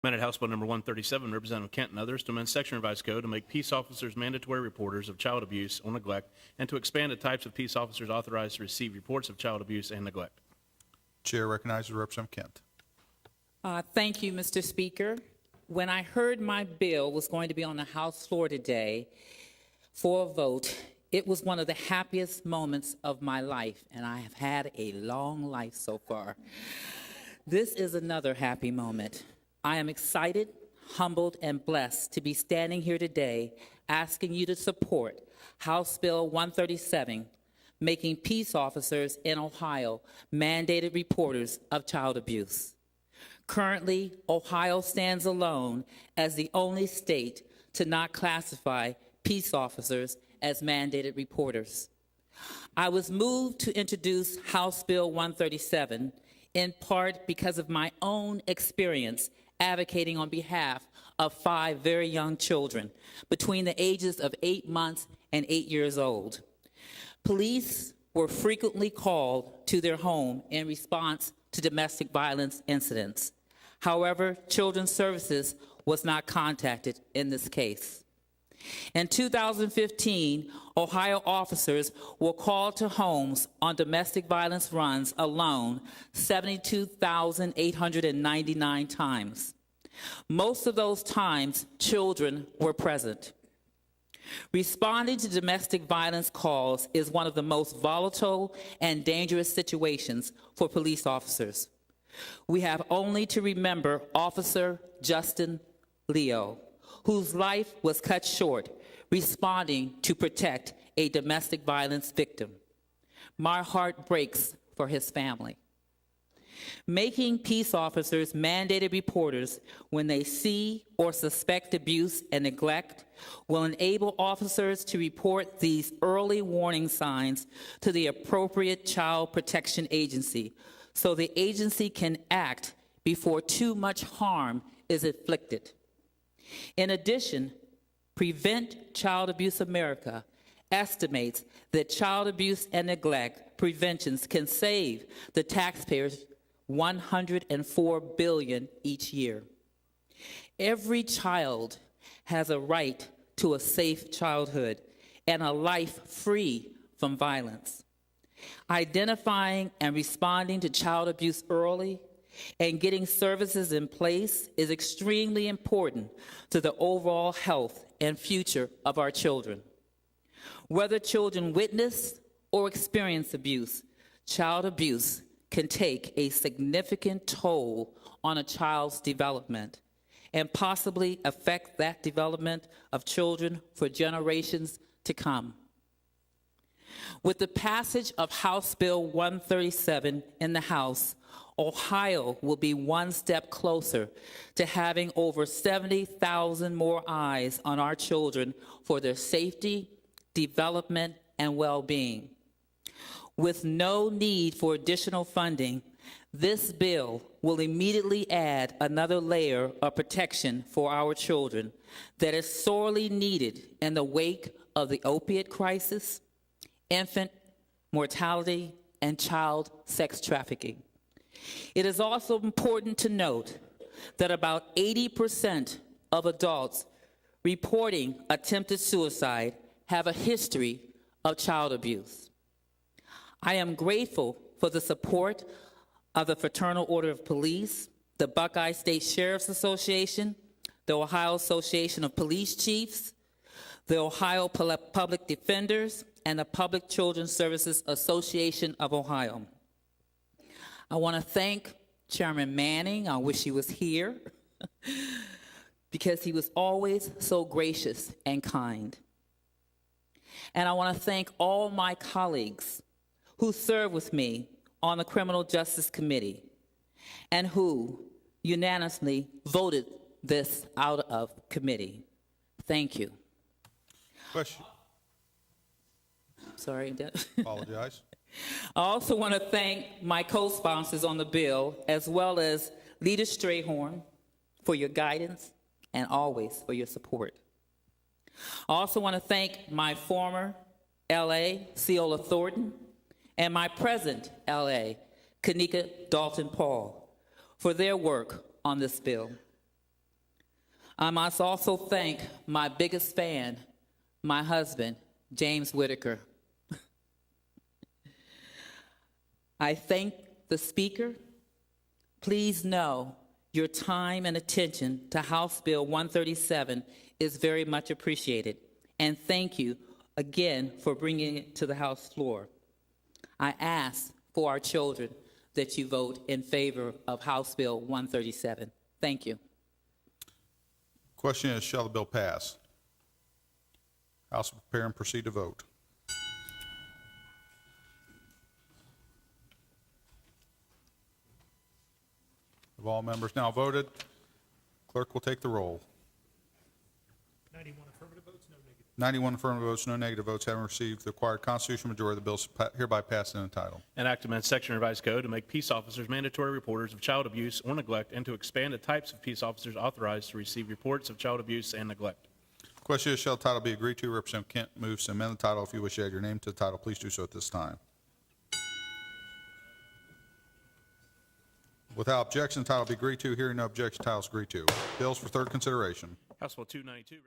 Amended House Bill Number 137, Representative Kent and others, to amend Section Revised Code to make peace officers mandatory reporters of child abuse or neglect, and to expand the types of peace officers authorized to receive reports of child abuse and neglect. Chair recognizes Representative Kent. Thank you, Mr. Speaker. When I heard my bill was going to be on the House floor today for a vote, it was one of the happiest moments of my life, and I have had a long life so far. This is another happy moment. I am excited, humbled, and blessed to be standing here today asking you to support House Bill 137, making peace officers in Ohio mandated reporters of child abuse. Currently, Ohio stands alone as the only state to not classify peace officers as mandated reporters. I was moved to introduce House Bill 137 in part because of my own experience advocating on behalf of 5 very young children between the ages of 8 months and 8 years old. Police were frequently called to their home in response to domestic violence incidents. However, Children's Services was not contacted in this case. In 2015, Ohio officers were called to homes on domestic violence runs alone 72,899 times. Most of those times, children were present. Responding to domestic violence calls is one of the most volatile and dangerous situations for police officers. We have only to remember Officer Justin Leo, whose life was cut short responding to protect a domestic violence victim. My heart breaks for his family. Making peace officers mandated reporters when they see or suspect abuse and neglect will enable officers to report these early warning signs to the appropriate child protection agency so the agency can act before too much harm is inflicted. In addition, Prevent Child Abuse America estimates that child abuse and neglect preventions can save the taxpayers $104 billion each year. Every child has a right to a safe childhood and a life free from violence. Identifying and responding to child abuse early and getting services in place is extremely important to the overall health and future of our children. Whether children witness or experience abuse, child abuse can take a significant toll on a child's development and possibly affect that development of children for generations to come. With the passage of House Bill 137 in the House, Ohio will be one step closer to having over 70,000 more eyes on our children for their safety, development, and well-being. With no need for additional funding, this bill will immediately add another layer of protection for our children that is sorely needed in the wake of the opiate crisis, infant mortality, and child sex trafficking. It is also important to note that about 80% of adults reporting attempted suicide have a history of child abuse. I am grateful for the support of the Fraternal Order of Police, the Buckeye State Sheriff's Association, the Ohio Association of Police Chiefs, the Ohio Public Defenders, and the Public Children's Services Association of Ohio. I want to thank Chairman Manning. I wish he was here because he was always so gracious and kind. And I want to thank all my colleagues who serve with me on the Criminal Justice Committee and who unanimously voted this out of committee. Thank you. Question. Sorry. Apologize. I also want to thank my co-sponsors on the bill, as well as Leader Strayhorn, for your guidance and always for your support. I also want to thank my former LA, Ceola Thornton, and my present LA, Kanika Dalton Paul, for their work on this bill. I must also thank my biggest fan, my husband, James Whitaker. I thank the Speaker. Please know your time and attention to House Bill 137 is very much appreciated, and thank you again for bringing it to the House floor. I ask for our children that you vote in favor of House Bill 137. Thank you. Question is, shall the bill pass? House will prepare and proceed to vote. Have all members now voted? Clerk will take the roll. 91 affirmative votes, no negative. 91 affirmative votes, no negative votes, having received the required constitutional majority, the bill is hereby passed and entitled. An act to amend Section of Revised Code to make peace officers mandatory reporters of child abuse or neglect and to expand the types of peace officers authorized to receive reports of child abuse and neglect. Question is, shall the title be agreed to? Representative Kent moves to amend the title. If you wish to add your name to the title, please do so at this time. Without objection, the title be agreed to. Hearing no objection, the title is agreed to. Bills for third consideration. House Bill 292.